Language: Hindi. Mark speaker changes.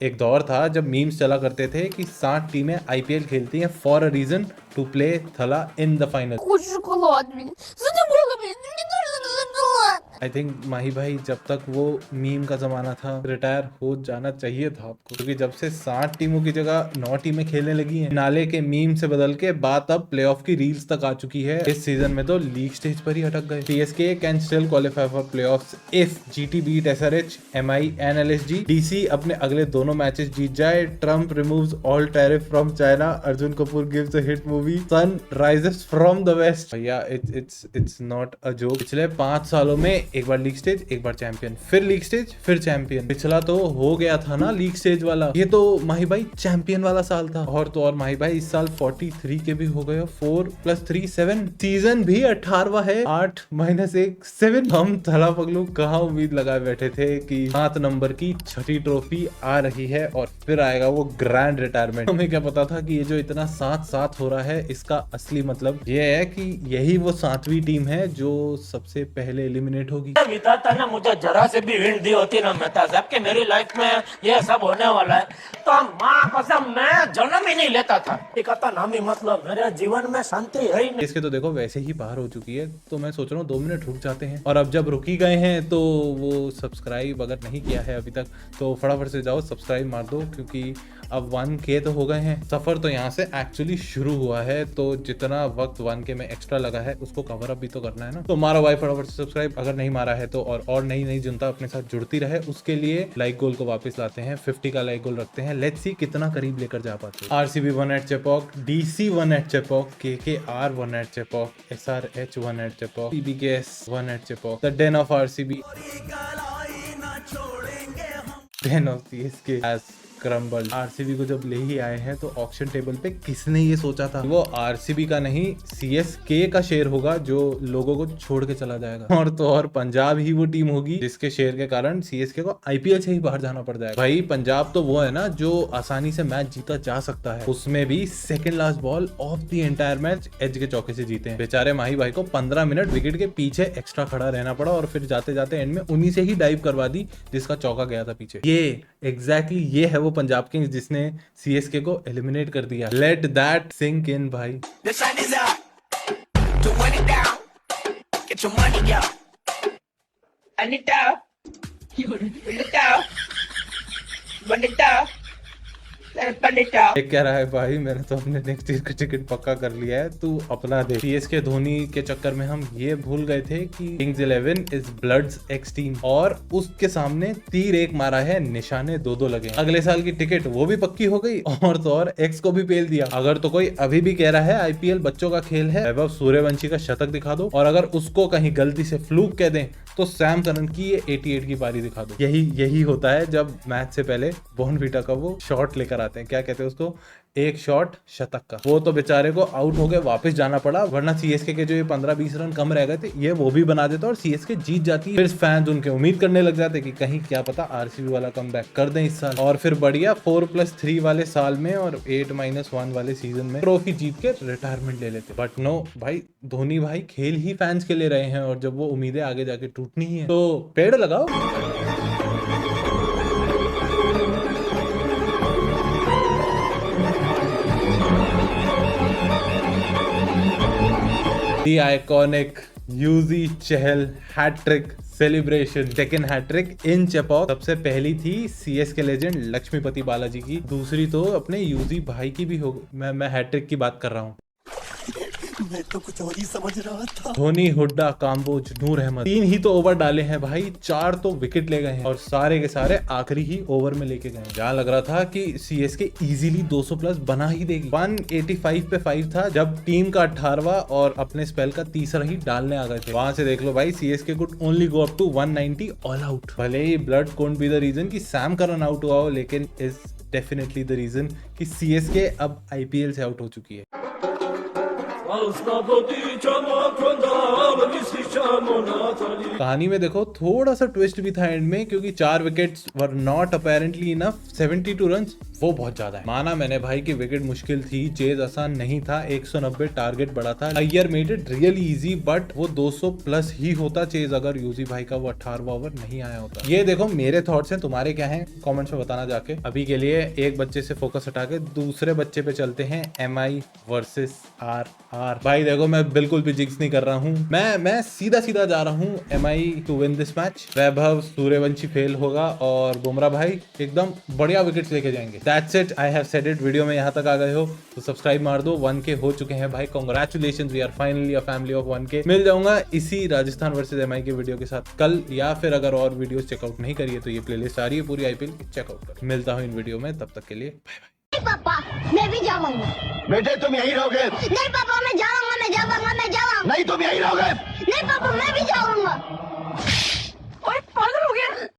Speaker 1: एक दौर था जब मीम्स चला करते थे कि 60 टीमें आईपीएल खेलती हैं for a reason to play Thala in the final.
Speaker 2: Хочешь шоколад, блин? Задумала, блин. Мне нужен шоколад.
Speaker 1: I think Mahi भाई जब तक वो मीम का जमाना था रिटायर हो जाना चाहिए था आपको, क्योंकि जब से 60 टीमों की जगह 9 टीमें खेलने लगी हैं, नाले के मीम से बदल के बात अब प्लेऑफ की रील्स तक आ चुकी है। इस सीजन में तो लीग स्टेज पर ही अटक गए। CSK can still qualify for playoffs if GT beat SRH, MI and LSG. DC अपने अगले दोनों मैचेस जीत जाए। Trump removes all tariff from China. Arjun Kapoor gives a hit movie. Sun rises from the west. भैया इट्स नॉट अ जोक। पिछले 5 सालों में एक बार लीग स्टेज, एक बार चैंपियन, फिर लीग स्टेज, फिर चैंपियन। पिछला तो हो गया था ना लीग स्टेज वाला, ये तो माही भाई चैंपियन वाला साल था। और तो और माही भाई इस साल 43 के भी हो गए। 4 + 3 7। सीजन भी 18वां है। 8 - 1 7। हम थला पगलू कहाँ उम्मीद लगाए बैठे थे कि 7 नंबर की छठी ट्रॉफी आ रही है और फिर आएगा वो ग्रैंड रिटायरमेंट। हमें क्या पता था कि ये जो इतना 7-7 हो रहा है इसका असली मतलब ये है कि यही वो 7वीं टीम है जो सबसे पहले एलिमिनेट होगी।
Speaker 3: विधाता ने मुझे जरा से भी हिंट दी होती ना मेहता साहब कि मेरी लाइफ में ये सब होने वाला है, तो माँ कसम मैं जन्म ही नहीं लेता था। कहता नाम ही मतलब मेरे जीवन में शांति है ही नहीं।
Speaker 1: इसके तो देखो वैसे ही बाहर हो चुकी है, तो मैं सोच रहा हूँ 2 मिनट रुक जाते हैं। और अब जब रुक ही गए हैं तो वो सब्सक्राइब अगर नहीं किया है अभी तक तो फटाफट से जाओ सब्सक्राइब मार दो, क्योंकि अब 1K तो हो गए हैं। सफर तो यहाँ से एक्चुअली शुरू हुआ है, तो जितना वक्त 1K में एक्स्ट्रा लगा है उसको कवर अप भी तो करना है ना। तो मारो भाई फटाफट से सब्सक्राइब अगर नहीं मारा है तो, और नई जनता अपने साथ जुड़ती रहे उसके लिए लाइक गोल को वापस लाते हैं। 50 का लाइक गोल रखते हैं। लेट्स सी कितना करीब लेकर जा पाते हैं। RCB 1 at Chepauk, DC 1 at Chepauk, KKR 1 at Chepauk, SRH 1 at Chepauk, PBKS 1 at Chepauk, the den of RCB, den of CSK has crumble. RCB को जब ले ही आए हैं तो ऑक्शन टेबल पे किसने ये सोचा था वो आरसीबी का नहीं सीएसके का शेयर होगा जो लोगों को छोड़ के चला जाएगा। और तो और पंजाब ही वो टीम होगी जिसके शेयर के कारण सीएसके को आईपीएल से ही बाहर जाना पड़ जाएगा। भाई पंजाब तो वो है ना जो आसानी से मैच जीता जा सकता है, उसमें भी second last ball of the entire match एज के चौके से जीते हैं। बेचारे माही भाई को 15 मिनट विकेट के पीछे एक्स्ट्रा खड़ा रहना पड़ा और फिर जाते जाते एंड में उन्हीं से ही डाइव करवा दी जिसका चौका गया था पीछे। ये एग्जैक्टली ये है वो पंजाब किंग्स जिसने सीएसके को एलिमिनेट कर दिया। लेट दैट सिंक इन भाई।
Speaker 4: The sun is up to run it down. Get your money out. Run it down. Run it down. Run it down. Run it down.
Speaker 1: एक कह रहा है भाई मैंने तो अपने नेक्स्ट ईयर का टिकट पक्का कर लिया है, तू अपना दे। सीएसके धोनी के चक्कर में हम ये भूल गए थे कि Kings 11 is bloods x team और उसके सामने तीर एक मारा है, निशाने 2-2 लगे। अगले साल की टिकट वो भी पक्की हो गई और तो और एक्स को भी पेल दिया। अगर तो कोई अभी भी कह रहा है आईपीएल बच्चों का खेल है, वैभव सूर्यवंशी का शतक दिखा दो और अगर उसको कहीं गलती से फ्लूक कह दें तो सैम करन की ये 88 की पारी दिखा दो। यही होता है जब मैच से पहले बॉर्नवीटा का वो शॉट लेकर आते हैं, क्या कहते हैं उसको, एक शॉट शतक का। वो तो बेचारे को आउट हो गए, वापस जाना पड़ा, वरना सीएसके के जो ये 15-20 रन कम रह गए थे ये वो भी बना देता और सीएसके जीत जाती। फिर फैंस उनके उम्मीद करने लग जाते कि कहीं क्या पता आरसीबी वाला कमबैक कर दें इस साल और फिर बढ़िया 4+3 वाले साल में और 8-1 वाले सीजन में ट्रॉफी जीत के रिटायरमेंट ले लेते। बट नो भाई, धोनी भाई खेल ही फैंस के ले रहे हैं और जब वो उम्मीदें आगे जाके टूटनी ही है तो पेड़ लगाओ। The iconic Yuzi Chahal hattrick celebration, second hattrick in Chepauk. सबसे पहली थी सीएसके लेजेंड लक्ष्मीपति बालाजी की, दूसरी तो अपने यूजी भाई की भी हो। मैं हैट्रिक की बात कर रहा हूँ।
Speaker 4: मैं तो कुछ और ही समझ रहा था।
Speaker 1: धोनी, हुड्डा, काम्बोज, नूर अहमद 3 ही तो ओवर डाले हैं भाई, 4 तो विकेट ले गए हैं और सारे के सारे आखिरी ही ओवर में लेके गए। जहाँ लग रहा था कि सीएसके इजीली 200+ बना ही देगी। 185 पे 5 था जब टीम का 18वां और अपने स्पेल का तीसरा ही डालने आ गए थे। वहां से देख लो भाई, CSK could only go up to 190 all out. भले ही blood can't be the reason कि सैम करन आउट हुआ हो, लेकिन इज डेफिनेटली द रीजन कि सीएसके अब आईपीएल से आउट हो चुकी है। कहानी में देखो थोड़ा सा ट्विस्ट भी था एंड में, क्योंकि 4 wickets were not apparently enough, 72 runs वो बहुत ज्यादा है। माना मैंने भाई कि विकेट मुश्किल थी, चेज आसान नहीं था, 190 टारगेट बड़ा था। Iyer made it really easy, but वो 200 प्लस ही होता चेज अगर यूजी भाई का वो 18वां ओवर नहीं आया होता। ये देखो मेरे थॉट्स हैं, तुम्हारे क्या हैं कमेंट्स में बताना जाके। अभी के लिए एक बच्चे से फोकस हटा के दूसरे बच्चे पे चलते हैं, MI वर्सेस RR। भाई देखो मैं बिल्कुल भी जिक्स नहीं कर रहा हूँ, मैं सीधा सीधा जा रहा हूँ MI to win this match. Vaibhav Suryavanshi fail होगा और बुमराह भाई एकदम बढ़िया विकेट्स लेके जाएंगे। That's it, I have said it. Video में यहाँ तक आ गए हो तो सब्सक्राइब मार दो। 1K हो चुके हैं भाई, congratulations, we are finally a family of 1K। मिल जाऊंगा इसी राजस्थान वर्सेस MI के वीडियो के साथ कल, या फिर अगर और वीडियोस चेकआउट नहीं करिए तो ये प्लेलिस्ट आ रही है पूरी IPL की, चेकआउट करो। मिलता हूँ इन वीडियो में, तब तक के लिए बाय बाय।
Speaker 2: पापा मैं भी जाऊंगा।
Speaker 5: बेटे तुम यहीं रहोगे?
Speaker 2: नहीं पापा मैं जाऊंगा।
Speaker 5: नहीं तुम यहीं रहोगे।
Speaker 2: नहीं पापा मैं भी जाऊंगा।
Speaker 4: ओए